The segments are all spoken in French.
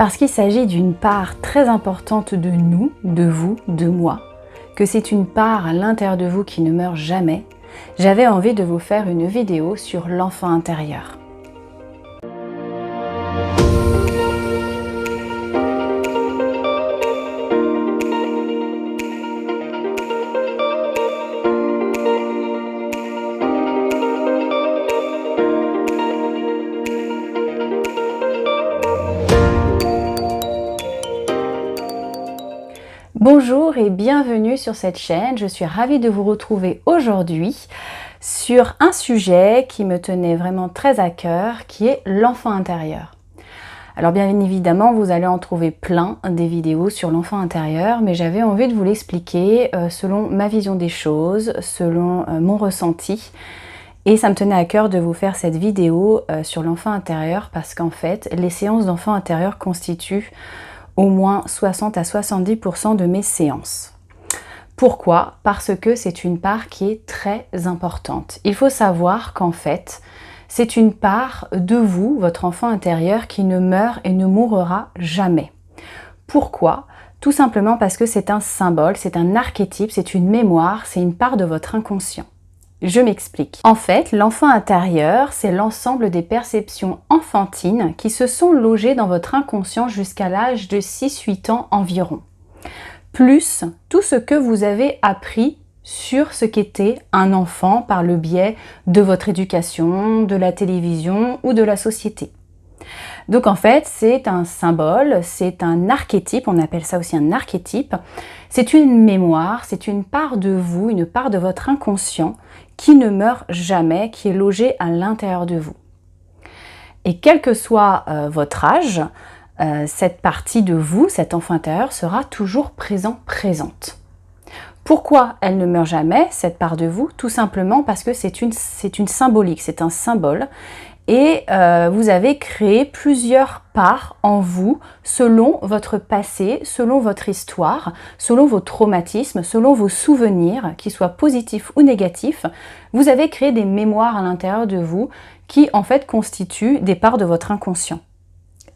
Parce qu'il s'agit d'une part très importante de nous, de vous, de moi, que c'est une part à l'intérieur de vous qui ne meurt jamais, j'avais envie de vous faire une vidéo sur l'enfant intérieur. Bonjour et bienvenue sur cette chaîne, je suis ravie de vous retrouver aujourd'hui sur un sujet qui me tenait vraiment très à cœur, qui est l'enfant intérieur. Alors bien évidemment, vous allez en trouver plein des vidéos sur l'enfant intérieur, mais j'avais envie de vous l'expliquer selon ma vision des choses, selon mon ressenti. Et ça me tenait à cœur de vous faire cette vidéo sur l'enfant intérieur parce qu'en fait, les séances d'enfant intérieur constituent au moins 60 à 70% de mes séances. Pourquoi? Parce que c'est une part qui est très importante. Il faut savoir qu'en fait, c'est une part de vous, votre enfant intérieur, qui ne meurt et ne mourra jamais. Pourquoi? Tout simplement parce que c'est un symbole, c'est un archétype, c'est une mémoire, c'est une part de votre inconscient. Je m'explique. En fait, l'enfant intérieur, c'est l'ensemble des perceptions enfantines qui se sont logées dans votre inconscient jusqu'à l'âge de 6-8 ans environ. Plus tout ce que vous avez appris sur ce qu'était un enfant par le biais de votre éducation, de la télévision ou de la société. Donc en fait, c'est un symbole, c'est un archétype, on appelle ça aussi un archétype. C'est une mémoire, c'est une part de vous, une part de votre inconscient qui ne meurt jamais, qui est logée à l'intérieur de vous. Et quel que soit votre âge, cette partie de vous, cet enfant intérieur, sera toujours présente. Pourquoi elle ne meurt jamais, cette part de vous? Tout simplement parce que c'est une symbolique, c'est un symbole. Et vous avez créé plusieurs parts en vous selon votre passé, selon votre histoire, selon vos traumatismes, selon vos souvenirs, qu'ils soient positifs ou négatifs. Vous avez créé des mémoires à l'intérieur de vous qui en fait constituent des parts de votre inconscient.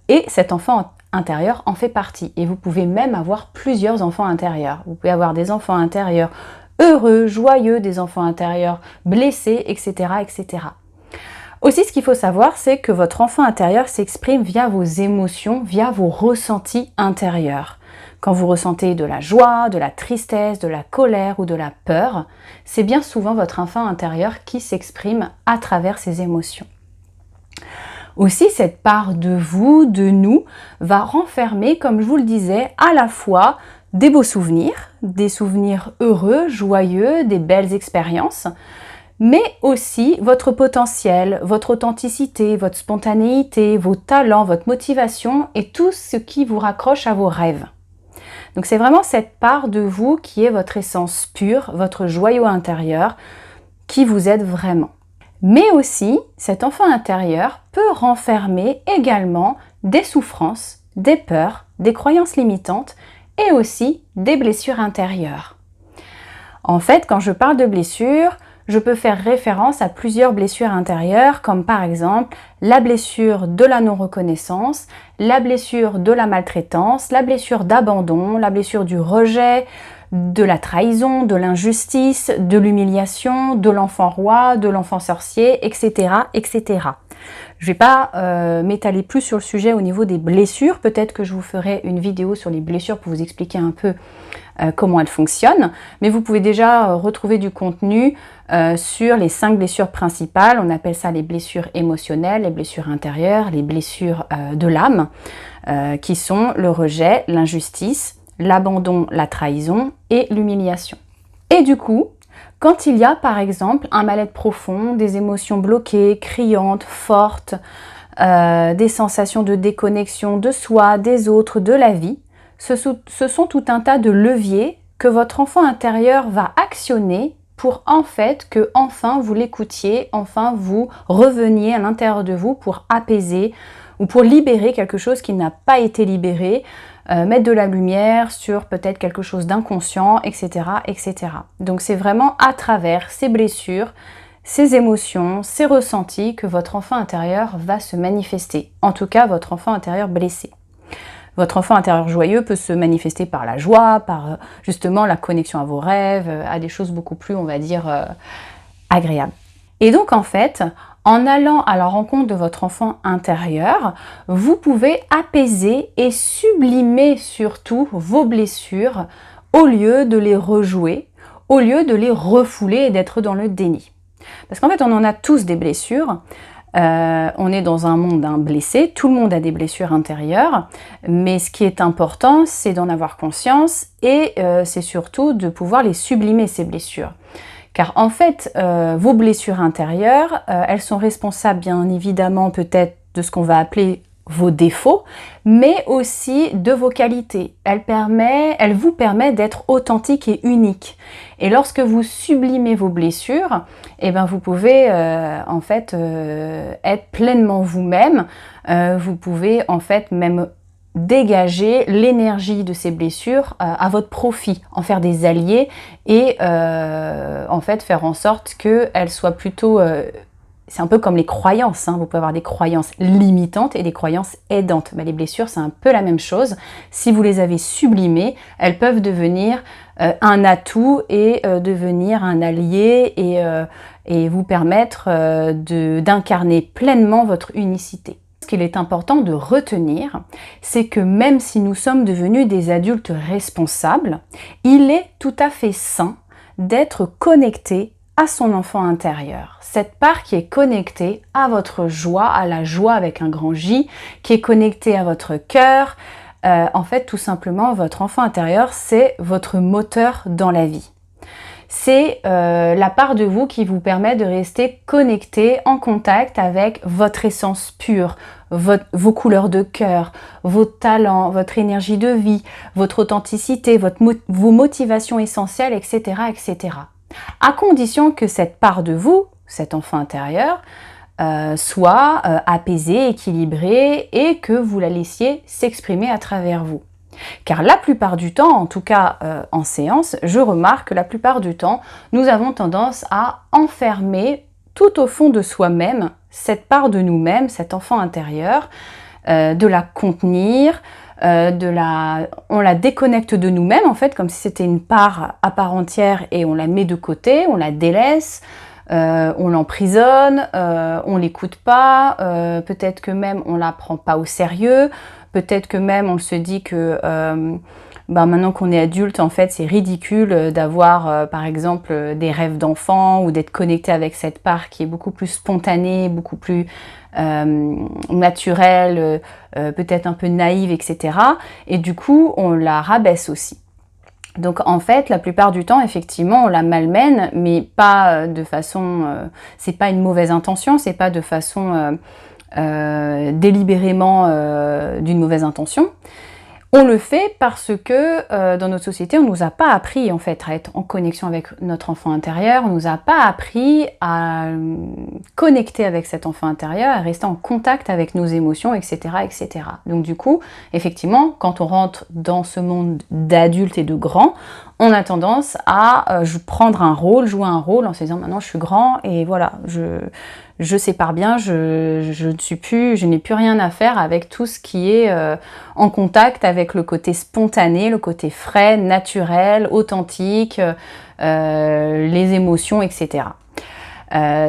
Et cet enfant intérieur en fait partie. Et vous pouvez même avoir plusieurs enfants intérieurs. Vous pouvez avoir des enfants intérieurs heureux, joyeux, des enfants intérieurs blessés, etc., etc. Aussi, ce qu'il faut savoir, c'est que votre enfant intérieur s'exprime via vos émotions, via vos ressentis intérieurs. Quand vous ressentez de la joie, de la tristesse, de la colère ou de la peur, c'est bien souvent votre enfant intérieur qui s'exprime à travers ces émotions. Aussi, cette part de vous, de nous, va renfermer, comme je vous le disais, à la fois des beaux souvenirs, des souvenirs heureux, joyeux, des belles expériences, mais aussi votre potentiel, votre authenticité, votre spontanéité, vos talents, votre motivation et tout ce qui vous raccroche à vos rêves. Donc c'est vraiment cette part de vous qui est votre essence pure, votre joyau intérieur, qui vous aide vraiment. Mais aussi, cet enfant intérieur peut renfermer également des souffrances, des peurs, des croyances limitantes et aussi des blessures intérieures. En fait, quand je parle de blessures, je peux faire référence à plusieurs blessures intérieures, comme par exemple la blessure de la non-reconnaissance, la blessure de la maltraitance, la blessure d'abandon, la blessure du rejet, de la trahison, de l'injustice, de l'humiliation, de l'enfant roi, de l'enfant sorcier, etc., etc. Je ne vais pas m'étaler plus sur le sujet au niveau des blessures. Peut-être que je vous ferai une vidéo sur les blessures pour vous expliquer un peu comment elles fonctionnent. Mais vous pouvez déjà retrouver du contenu sur les 5 blessures principales. On appelle ça les blessures émotionnelles, les blessures intérieures, les blessures de l'âme, qui sont le rejet, l'injustice, l'abandon, la trahison et l'humiliation. Et du coup, quand il y a par exemple un mal-être profond, des émotions bloquées, criantes, fortes, des sensations de déconnexion de soi, des autres, de la vie, ce sont tout un tas de leviers que votre enfant intérieur va actionner pour en fait que enfin vous l'écoutiez, enfin vous reveniez à l'intérieur de vous pour apaiser ou pour libérer quelque chose qui n'a pas été libéré, mettre de la lumière sur peut-être quelque chose d'inconscient, etc., etc. Donc c'est vraiment à travers ces blessures, ces émotions, ces ressentis que votre enfant intérieur va se manifester. En tout cas, votre enfant intérieur blessé. Votre enfant intérieur joyeux peut se manifester par la joie, par justement la connexion à vos rêves, à des choses beaucoup plus, on va dire, agréables. Et donc en fait, en allant à la rencontre de votre enfant intérieur, vous pouvez apaiser et sublimer surtout vos blessures au lieu de les rejouer, au lieu de les refouler et d'être dans le déni. Parce qu'en fait, on en a tous des blessures. On est dans un monde blessé, tout le monde a des blessures intérieures, mais ce qui est important, c'est d'en avoir conscience et c'est surtout de pouvoir les sublimer, ces blessures. Car en fait, vos blessures intérieures, elles sont responsables bien évidemment peut-être de ce qu'on va appeler vos défauts, mais aussi de vos qualités. Elle vous permet d'être authentique et unique. Et lorsque vous sublimez vos blessures, eh ben vous pouvez en fait être pleinement vous-même. Vous pouvez en fait même dégager l'énergie de ces blessures à votre profit, en faire des alliés et en fait faire en sorte qu'elles soient plutôt c'est un peu comme les croyances, hein. Vous pouvez avoir des croyances limitantes et des croyances aidantes. Les blessures, c'est un peu la même chose. Si vous les avez sublimées, elles peuvent devenir un atout et devenir un allié et vous permettre d'incarner pleinement votre unicité. Ce qu'il est important de retenir, c'est que même si nous sommes devenus des adultes responsables, il est tout à fait sain d'être connecté à son enfant intérieur. Cette part qui est connectée à votre joie, à la joie avec un grand J, qui est connectée à votre cœur. En fait, tout simplement, votre enfant intérieur, c'est votre moteur dans la vie. C'est la part de vous qui vous permet de rester connecté, en contact avec votre essence pure, vos couleurs de cœur, vos talents, votre énergie de vie, votre authenticité, vos motivations essentielles, etc., etc. À condition que cette part de vous, cet enfant intérieur, soit apaisée, équilibrée et que vous la laissiez s'exprimer à travers vous. Car la plupart du temps, en tout cas en séance, je remarque que la plupart du temps, nous avons tendance à enfermer tout au fond de soi-même cette part de nous-mêmes, cet enfant intérieur, de la contenir, on la déconnecte de nous-mêmes en fait, comme si c'était une part à part entière et on la met de côté, on la délaisse, on l'emprisonne, on l'écoute pas, peut-être que même on la prend pas au sérieux, peut-être que même on se dit que maintenant qu'on est adulte, en fait, c'est ridicule d'avoir, par exemple, des rêves d'enfant ou d'être connecté avec cette part qui est beaucoup plus spontanée, beaucoup plus naturelle, peut-être un peu naïve, etc. Et du coup, on la rabaisse aussi. Donc en fait, la plupart du temps, effectivement, on la malmène, mais pas de façon... c'est pas une mauvaise intention, c'est pas de façon délibérément d'une mauvaise intention. On le fait parce que dans notre société, on ne nous a pas appris en fait à être en connexion avec notre enfant intérieur, on ne nous a pas appris à connecter avec cet enfant intérieur, à rester en contact avec nos émotions, etc., etc. Donc du coup, effectivement, quand on rentre dans ce monde d'adultes et de grands, on a tendance à prendre un rôle, jouer un rôle en se disant maintenant je suis grand et voilà, je sépare bien, je n'ai plus rien à faire avec tout ce qui est en contact avec le côté spontané, le côté frais, naturel, authentique, les émotions, etc.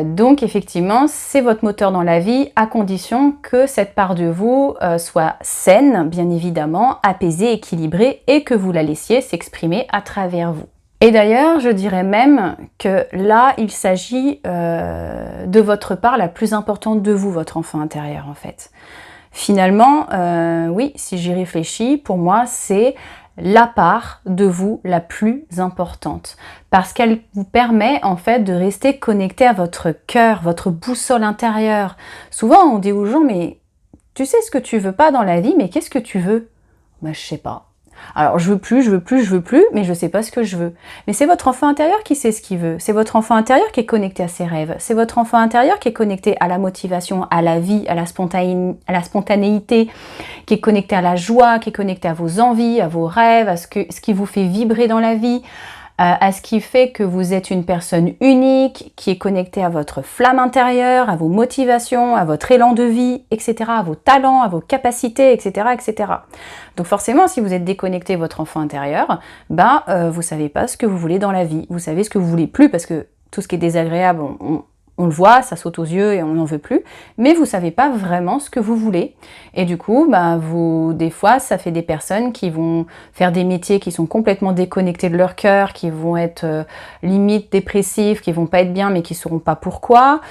Donc effectivement, c'est votre moteur dans la vie à condition que cette part de vous soit saine, bien évidemment, apaisée, équilibrée et que vous la laissiez s'exprimer à travers vous. Et d'ailleurs, je dirais même que là, il s'agit de votre part la plus importante de vous, votre enfant intérieur en fait. Finalement, oui, si j'y réfléchis, pour moi, c'est la part de vous la plus importante parce qu'elle vous permet en fait de rester connecté à votre cœur, votre boussole intérieure. Souvent, on dit aux gens, mais tu sais ce que tu veux pas dans la vie, mais qu'est-ce que tu veux? Je sais pas. Alors, je veux plus, mais je sais pas ce que je veux. Mais c'est votre enfant intérieur qui sait ce qu'il veut. C'est votre enfant intérieur qui est connecté à ses rêves. C'est votre enfant intérieur qui est connecté à la motivation, à la vie, à la spontanéité, qui est connecté à la joie, qui est connecté à vos envies, à vos rêves, à ce qui vous fait vibrer dans la vie, à ce qui fait que vous êtes une personne unique, qui est connectée à votre flamme intérieure, à vos motivations, à votre élan de vie, etc., à vos talents, à vos capacités, etc., etc. Donc forcément, si vous êtes déconnecté de votre enfant intérieur, vous savez pas ce que vous voulez dans la vie. Vous savez ce que vous voulez plus, parce que tout ce qui est désagréable, on le voit, ça saute aux yeux et on n'en veut plus, mais vous savez pas vraiment ce que vous voulez. Et du coup, des fois, ça fait des personnes qui vont faire des métiers qui sont complètement déconnectés de leur cœur, qui vont être limite dépressifs, qui vont pas être bien, mais qui sauront pas pourquoi,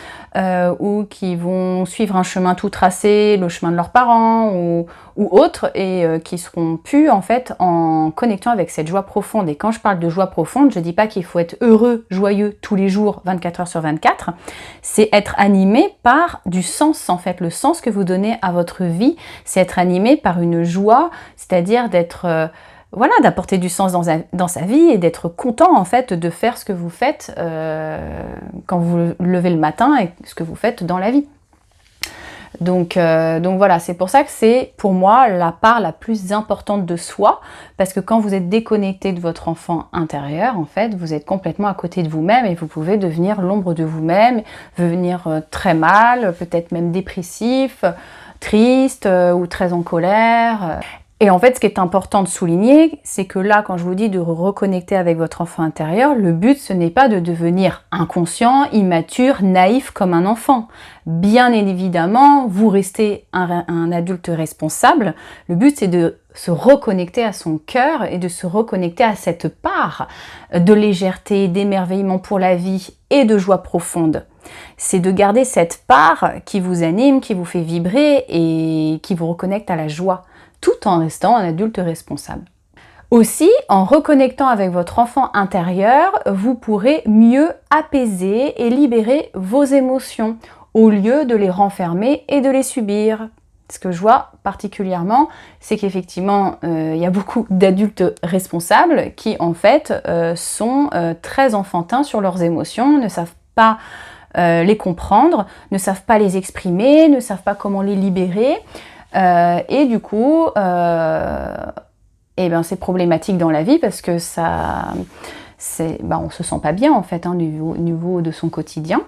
ou qui vont suivre un chemin tout tracé, le chemin de leurs parents, ou autre, et qui seront plus en fait en connectant avec cette joie profonde. Et quand je parle de joie profonde, je dis pas qu'il faut être heureux, joyeux tous les jours, 24 heures sur 24, c'est être animé par du sens en fait. Le sens que vous donnez à votre vie, c'est être animé par une joie, c'est-à-dire d'être d'apporter du sens dans sa vie et d'être content en fait de faire ce que vous faites quand vous levez le matin et ce que vous faites dans la vie. Donc voilà, c'est pour ça que c'est pour moi la part la plus importante de soi, parce que quand vous êtes déconnecté de votre enfant intérieur, en fait, vous êtes complètement à côté de vous-même et vous pouvez devenir l'ombre de vous-même, devenir très mal, peut-être même dépressif, triste ou très en colère. Et en fait, ce qui est important de souligner, c'est que là, quand je vous dis de reconnecter avec votre enfant intérieur, le but, ce n'est pas de devenir inconscient, immature, naïf comme un enfant. Bien évidemment, vous restez un adulte responsable. Le but, c'est de se reconnecter à son cœur et de se reconnecter à cette part de légèreté, d'émerveillement pour la vie et de joie profonde. C'est de garder cette part qui vous anime, qui vous fait vibrer et qui vous reconnecte à la joie, tout en restant un adulte responsable. Aussi, en reconnectant avec votre enfant intérieur, vous pourrez mieux apaiser et libérer vos émotions, au lieu de les renfermer et de les subir. Ce que je vois particulièrement, c'est qu'effectivement, il y a beaucoup d'adultes responsables qui, en fait, sont très enfantins sur leurs émotions, ne savent pas les comprendre, ne savent pas les exprimer, ne savent pas comment les libérer. Et du coup, c'est problématique dans la vie parce que on se sent pas bien en fait au niveau de son quotidien.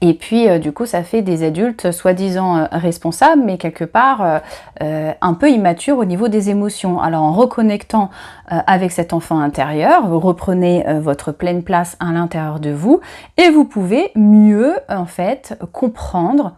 Et puis du coup ça fait des adultes soi-disant responsables mais quelque part un peu immatures au niveau des émotions. Alors en reconnectant avec cet enfant intérieur, vous reprenez votre pleine place à l'intérieur de vous et vous pouvez mieux en fait comprendre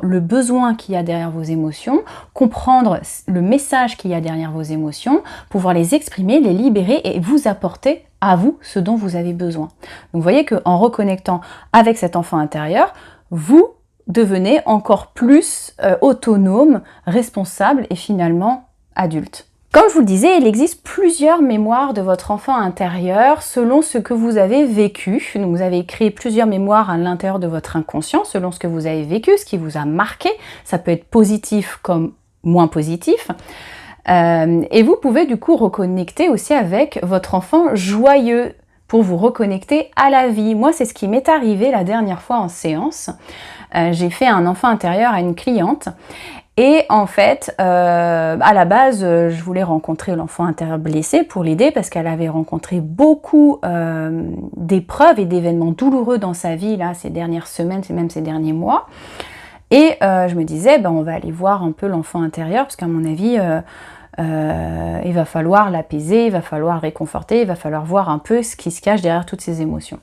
le besoin qu'il y a derrière vos émotions, comprendre le message qu'il y a derrière vos émotions, pouvoir les exprimer, les libérer et vous apporter à vous ce dont vous avez besoin. Donc vous voyez qu'en reconnectant avec cet enfant intérieur, vous devenez encore plus autonome, responsable et finalement adulte. Comme je vous le disais, il existe plusieurs mémoires de votre enfant intérieur selon ce que vous avez vécu. Donc vous avez créé plusieurs mémoires à l'intérieur de votre inconscient selon ce que vous avez vécu, ce qui vous a marqué. Ça peut être positif comme moins positif. Et vous pouvez du coup reconnecter aussi avec votre enfant joyeux pour vous reconnecter à la vie. Moi, c'est ce qui m'est arrivé la dernière fois en séance. J'ai fait un enfant intérieur à une cliente et en fait, à la base, je voulais rencontrer l'enfant intérieur blessé pour l'aider parce qu'elle avait rencontré beaucoup d'épreuves et d'événements douloureux dans sa vie là, ces dernières semaines, même ces derniers mois. Et je me disais, on va aller voir un peu l'enfant intérieur parce qu'à mon avis, il va falloir l'apaiser, il va falloir réconforter, il va falloir voir un peu ce qui se cache derrière toutes ces émotions.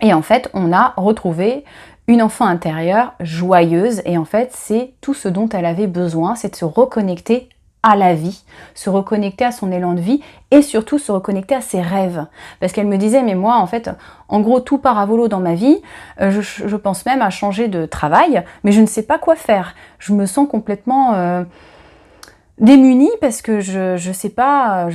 Et en fait, on a retrouvé une enfant intérieure joyeuse et en fait, c'est tout ce dont elle avait besoin, c'est de se reconnecter à la vie, se reconnecter à son élan de vie et surtout se reconnecter à ses rêves. Parce qu'elle me disait, mais moi, en fait, en gros, tout part à volo dans ma vie, je pense même à changer de travail, mais je ne sais pas quoi faire. Je me sens complètement démunie parce que je sais pas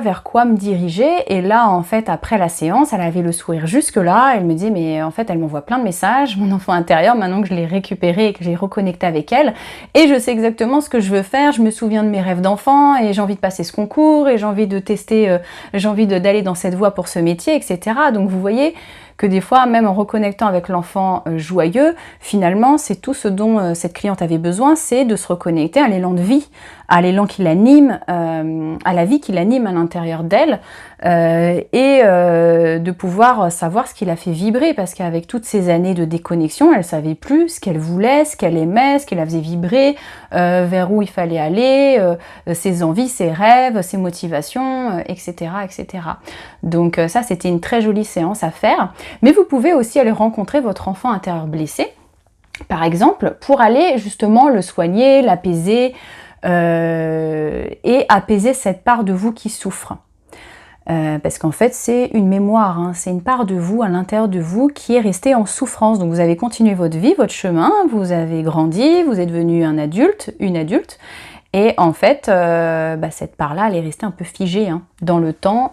vers quoi me diriger. Et là, en fait, après la séance, elle avait le sourire jusque là. Elle me dit, mais en fait, elle m'envoie plein de messages, mon enfant intérieur, maintenant que je l'ai récupéré et que j'ai reconnecté avec elle. Et je sais exactement ce que je veux faire. Je me souviens de mes rêves d'enfant et j'ai envie de passer ce concours et j'ai envie de tester, d'aller dans cette voie pour ce métier, etc. Donc, vous voyez que des fois, même en reconnectant avec l'enfant joyeux, finalement, c'est tout ce dont cette cliente avait besoin, c'est de se reconnecter à l'élan de vie, à l'élan qui l'anime, à la vie qui l'anime à l'intérieur d'elle, et de pouvoir savoir ce qui l'a fait vibrer, parce qu'avec toutes ces années de déconnexion, elle savait plus ce qu'elle voulait, ce qu'elle aimait, ce qui la faisait vibrer, vers où il fallait aller, ses envies, ses rêves, ses motivations, etc., etc. Donc ça, c'était une très jolie séance à faire. Mais vous pouvez aussi aller rencontrer votre enfant intérieur blessé, par exemple, pour aller justement le soigner, l'apaiser, et apaiser cette part de vous qui souffre. Parce qu'en fait, c'est une mémoire, hein, c'est une part de vous, à l'intérieur de vous, qui est restée en souffrance. Donc vous avez continué votre vie, votre chemin, vous avez grandi, vous êtes devenu un adulte, une adulte, et en fait, cette part-là, elle est restée un peu figée dans le temps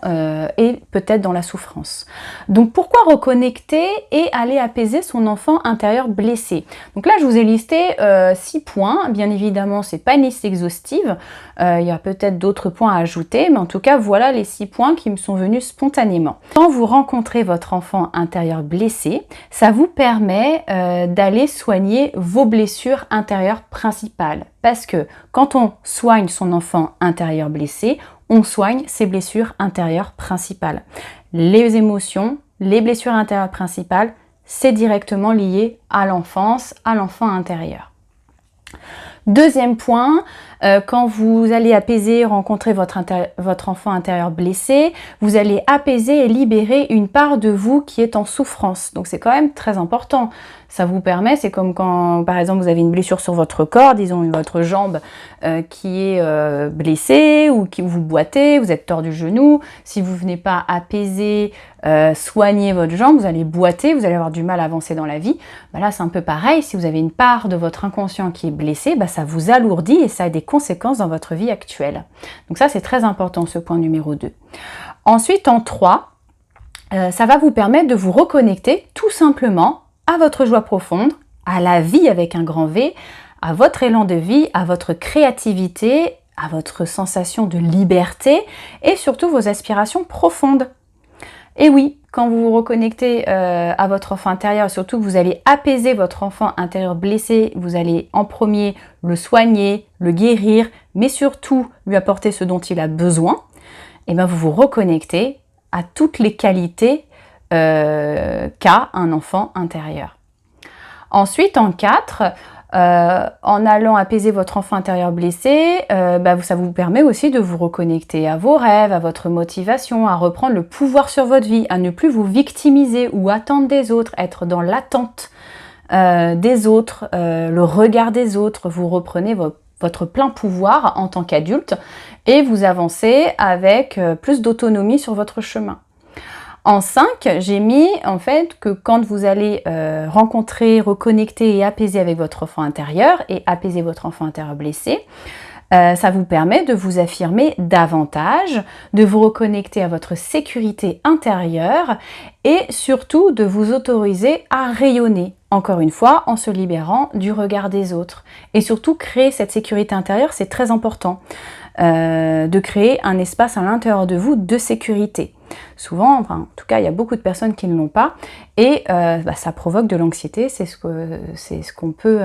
et peut-être dans la souffrance. Donc pourquoi reconnecter et aller apaiser son enfant intérieur blessé? Donc là, je vous ai listé 6 points. Bien évidemment, c'est pas une liste exhaustive. Il y a peut-être d'autres points à ajouter, mais en tout cas, voilà les 6 points qui me sont venus spontanément. Quand vous rencontrez votre enfant intérieur blessé, ça vous permet d'aller soigner vos blessures intérieures principales. Parce que quand on soigne son enfant intérieur blessé, on soigne ses blessures intérieures principales. Les émotions, les blessures intérieures principales, c'est directement lié à l'enfance, à l'enfant intérieur. Deuxième point, quand vous allez apaiser, rencontrer votre enfant intérieur blessé, vous allez apaiser et libérer une part de vous qui est en souffrance. Donc c'est quand même très important. Ça vous permet, c'est comme quand par exemple vous avez une blessure sur votre corps, disons votre jambe qui est blessée ou qui vous boitez, vous êtes tordu le genou. Si vous ne venez pas apaiser, soigner votre jambe, vous allez boiter, vous allez avoir du mal à avancer dans la vie. Là c'est un peu pareil, si vous avez une part de votre inconscient qui est blessée, ça vous alourdit et ça a des conséquences dans votre vie actuelle. Donc ça c'est très important, ce point numéro 2. Ensuite en 3, ça va vous permettre de vous reconnecter tout simplement à votre joie profonde, à la vie avec un grand V, à votre élan de vie, à votre créativité, à votre sensation de liberté et surtout vos aspirations profondes. Et oui, quand vous vous reconnectez à votre enfant intérieur, surtout que vous allez apaiser votre enfant intérieur blessé, vous allez en premier le soigner, le guérir, mais surtout lui apporter ce dont il a besoin, et vous vous reconnectez à toutes les qualités qu'a un enfant intérieur. Ensuite, en 4, en allant apaiser votre enfant intérieur blessé, ça vous permet aussi de vous reconnecter à vos rêves, à votre motivation, à reprendre le pouvoir sur votre vie, à ne plus vous victimiser ou attendre des autres, être dans l'attente des autres, le regard des autres. Vous reprenez votre plein pouvoir en tant qu'adulte et vous avancez avec plus d'autonomie sur votre chemin. En 5, j'ai mis en fait que quand vous allez rencontrer, reconnecter et apaiser avec votre enfant intérieur et apaiser votre enfant intérieur blessé, ça vous permet de vous affirmer davantage, de vous reconnecter à votre sécurité intérieure et surtout de vous autoriser à rayonner, encore une fois, en se libérant du regard des autres. Et surtout, créer cette sécurité intérieure, c'est très important, de créer un espace à l'intérieur de vous de sécurité. Souvent, en tout cas, il y a beaucoup de personnes qui ne l'ont pas et ça provoque de l'anxiété, c'est ce qu'on peut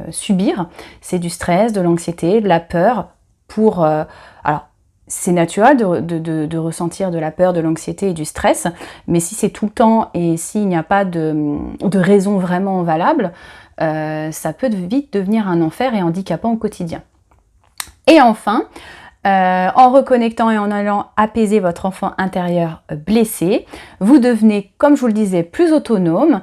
subir. C'est du stress, de l'anxiété, de la peur alors, c'est naturel de ressentir de la peur, de l'anxiété et du stress, mais si c'est tout le temps et s'il n'y a pas de raison vraiment valable, ça peut vite devenir un enfer et handicapant au quotidien. Et enfin, en reconnectant et en allant apaiser votre enfant intérieur blessé, vous devenez, comme je vous le disais, plus autonome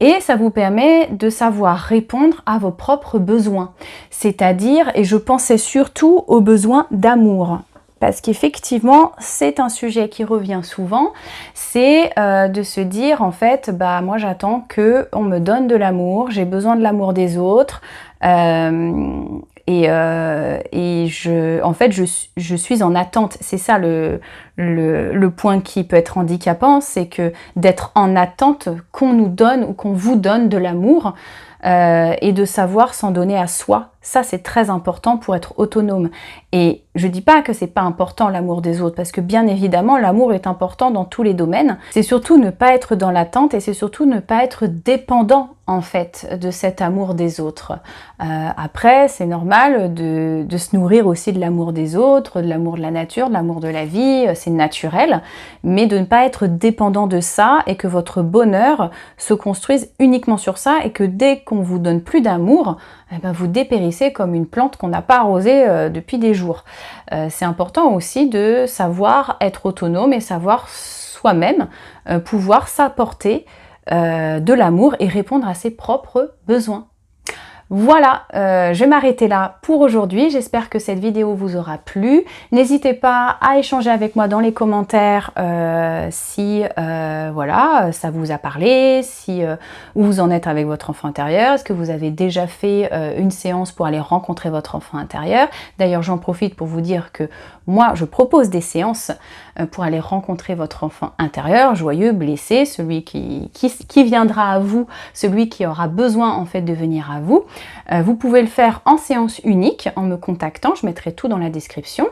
et ça vous permet de savoir répondre à vos propres besoins. C'est-à-dire, et je pensais surtout aux besoins d'amour. Parce qu'effectivement, c'est un sujet qui revient souvent, c'est de se dire en fait, moi j'attends qu'on me donne de l'amour, j'ai besoin de l'amour des autres, je suis en attente. C'est ça le point qui peut être handicapant, c'est que d'être en attente qu'on nous donne ou qu'on vous donne de l'amour et de savoir s'en donner à soi. Ça, c'est très important pour être autonome. Et je dis pas que c'est pas important l'amour des autres, parce que bien évidemment, l'amour est important dans tous les domaines. C'est surtout ne pas être dans l'attente et c'est surtout ne pas être dépendant en fait de cet amour des autres. Après, c'est normal de se nourrir aussi de l'amour des autres, de l'amour de la nature, de l'amour de la vie, c'est naturel, mais de ne pas être dépendant de ça et que votre bonheur se construise uniquement sur ça et que dès qu'on vous donne plus d'amour, eh ben vous dépérissez comme une plante qu'on n'a pas arrosée depuis des jours. C'est important aussi de savoir être autonome et savoir soi-même pouvoir s'apporter de l'amour et répondre à ses propres besoins. Voilà, je vais m'arrêter là pour aujourd'hui. J'espère que cette vidéo vous aura plu. N'hésitez pas à échanger avec moi dans les commentaires si voilà, ça vous a parlé, si où vous en êtes avec votre enfant intérieur. Est-ce que vous avez déjà fait une séance pour aller rencontrer votre enfant intérieur? D'ailleurs, j'en profite pour vous dire que moi, je propose des séances pour aller rencontrer votre enfant intérieur, joyeux, blessé, celui qui viendra à vous, celui qui aura besoin en fait de venir à vous. Vous pouvez le faire en séance unique en me contactant, je mettrai tout dans la description,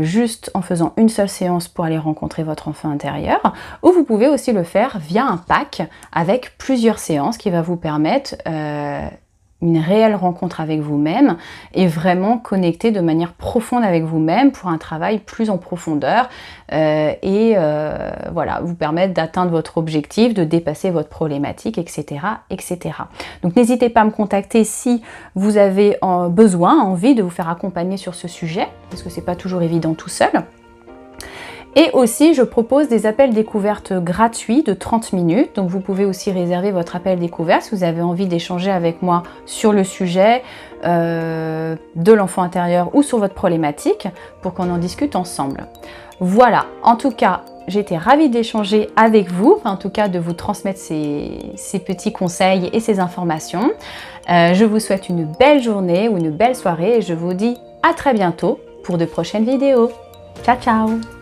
juste en faisant une seule séance pour aller rencontrer votre enfant intérieur, ou vous pouvez aussi le faire via un pack avec plusieurs séances qui va vous permettre une réelle rencontre avec vous-même et vraiment connecter de manière profonde avec vous-même pour un travail plus en profondeur voilà, vous permettre d'atteindre votre objectif, de dépasser votre problématique, etc. etc. Donc n'hésitez pas à me contacter si vous avez besoin, envie de vous faire accompagner sur ce sujet, parce que c'est pas toujours évident tout seul. Et aussi, je propose des appels découvertes gratuits de 30 minutes. Donc, vous pouvez aussi réserver votre appel découverte si vous avez envie d'échanger avec moi sur le sujet de l'enfant intérieur ou sur votre problématique pour qu'on en discute ensemble. Voilà, en tout cas, j'étais ravie d'échanger avec vous, enfin, en tout cas de vous transmettre ces petits conseils et ces informations. Je vous souhaite une belle journée ou une belle soirée et je vous dis à très bientôt pour de prochaines vidéos. Ciao, ciao!